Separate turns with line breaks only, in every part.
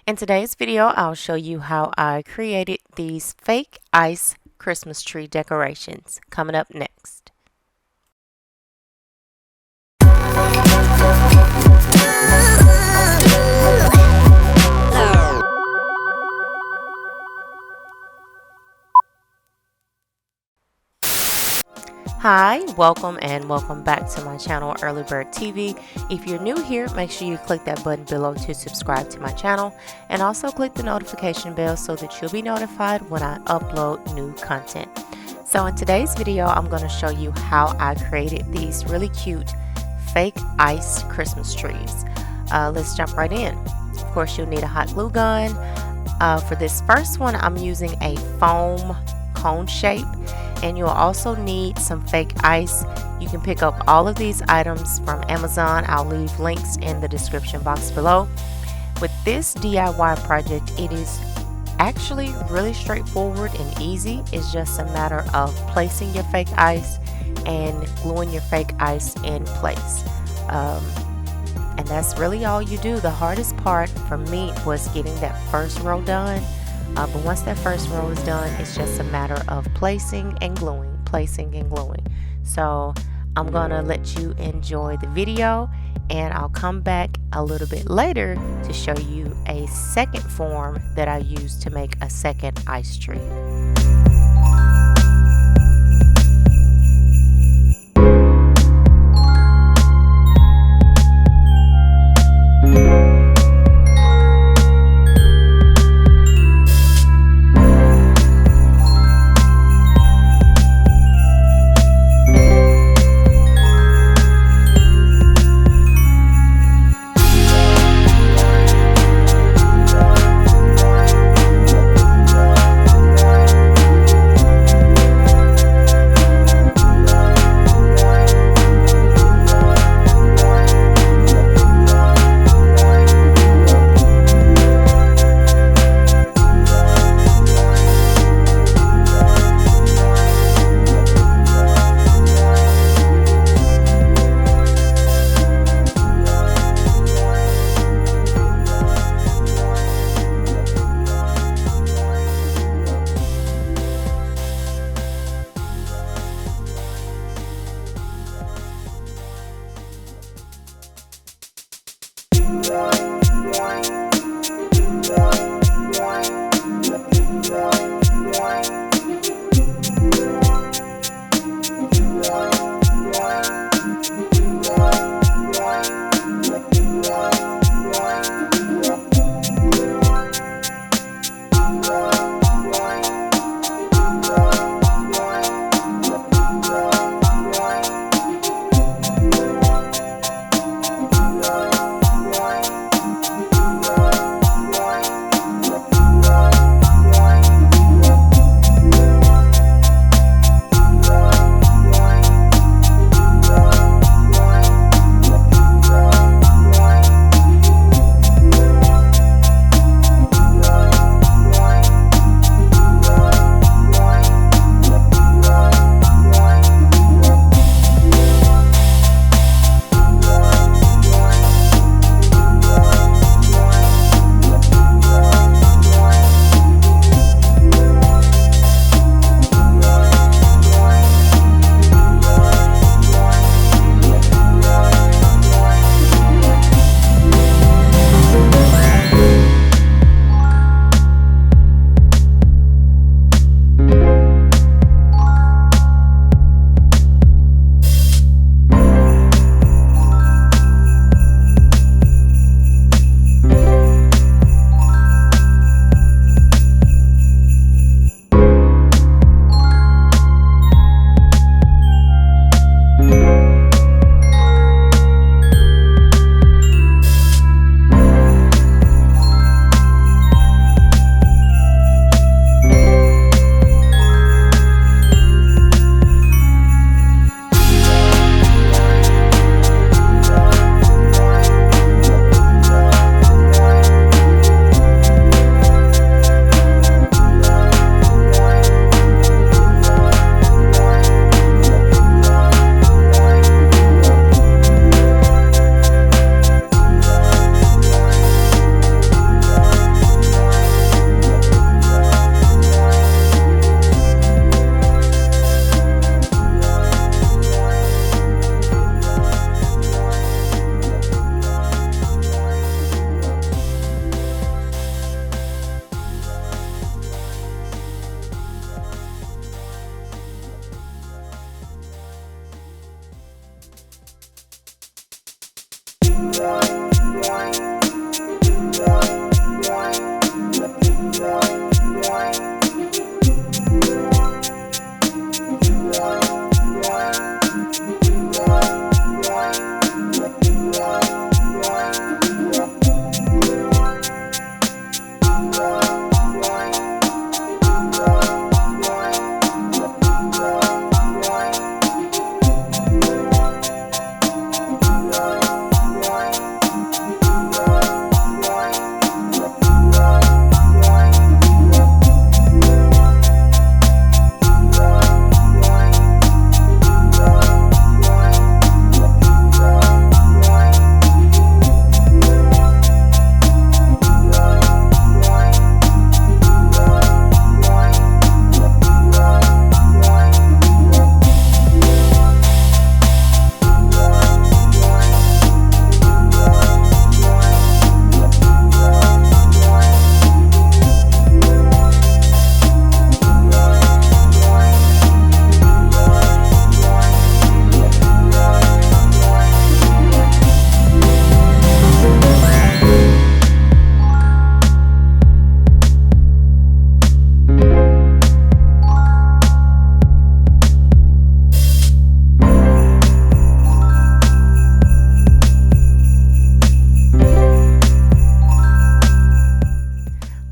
In today's video, I'll show you how I created these fake ice Christmas tree decorations. Coming up next. Hi, welcome back to my channel EarlyBird TV. If you're new here, make sure you click that button below to subscribe to my channel and also click the notification bell so that you'll be notified when I upload new content. So in today's video, I'm going to show you how I created these really cute fake ice Christmas trees. Let's jump right in. Of course, you'll need a hot glue gun. For this first one, I'm using a foam cone shape, and you'll also need some fake ice. You can pick up all of these items from Amazon. I'll leave links in the description box below. With this DIY project, it is actually really straightforward and easy. It's just a matter of placing your fake ice and gluing your fake ice in place. And that's really all you do. The hardest part for me was getting that first row done. But once that first row is done, it's just a matter of placing and gluing, placing and gluing. So I'm gonna let you enjoy the video, and I'll come back a little bit later to show you a second form that I used to make a second ice tree.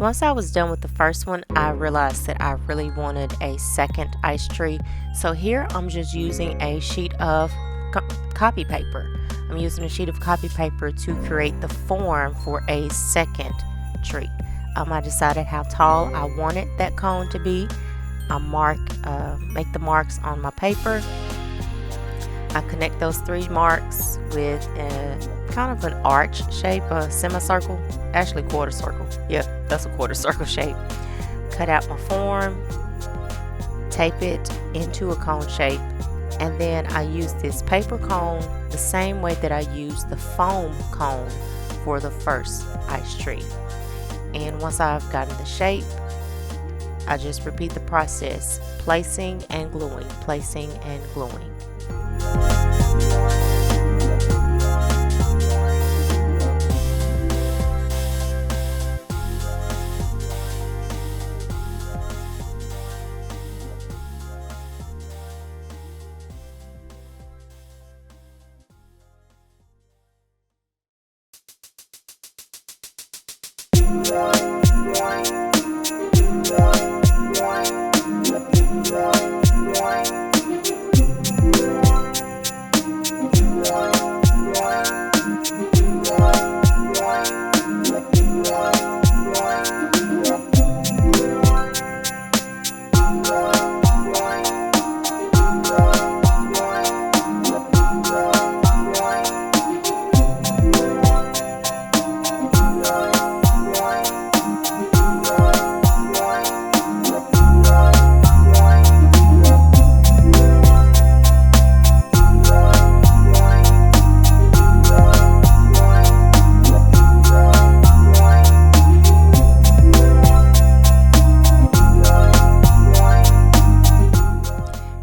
Once I was done with the first one, I realized that I really wanted a second ice tree. So here I'm just using a sheet of copy paper. I'm using a sheet of copy paper to create the form for a second tree. I decided how tall I wanted that cone to be. I make the marks on my paper. I connect those 3 marks with a kind of an arch shape, a semicircle, actually quarter circle. Yeah, that's a quarter circle shape. Cut out my form, tape it into a cone shape, and then I use this paper cone the same way that I used the foam cone for the first ice tree. And once I've gotten the shape, I just repeat the process, placing and gluing, placing and gluing.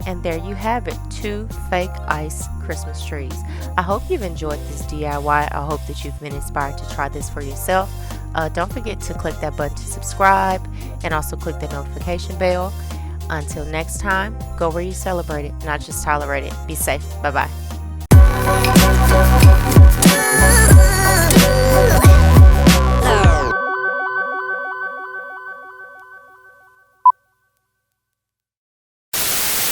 And there you have it, 2 fake ice Christmas trees. I hope you've enjoyed this DIY. I hope that you've been inspired to try this for yourself. Don't forget to click that button to subscribe and also click the notification bell. Until next time, go where you celebrate it, not just tolerate it. Be safe. Bye-bye.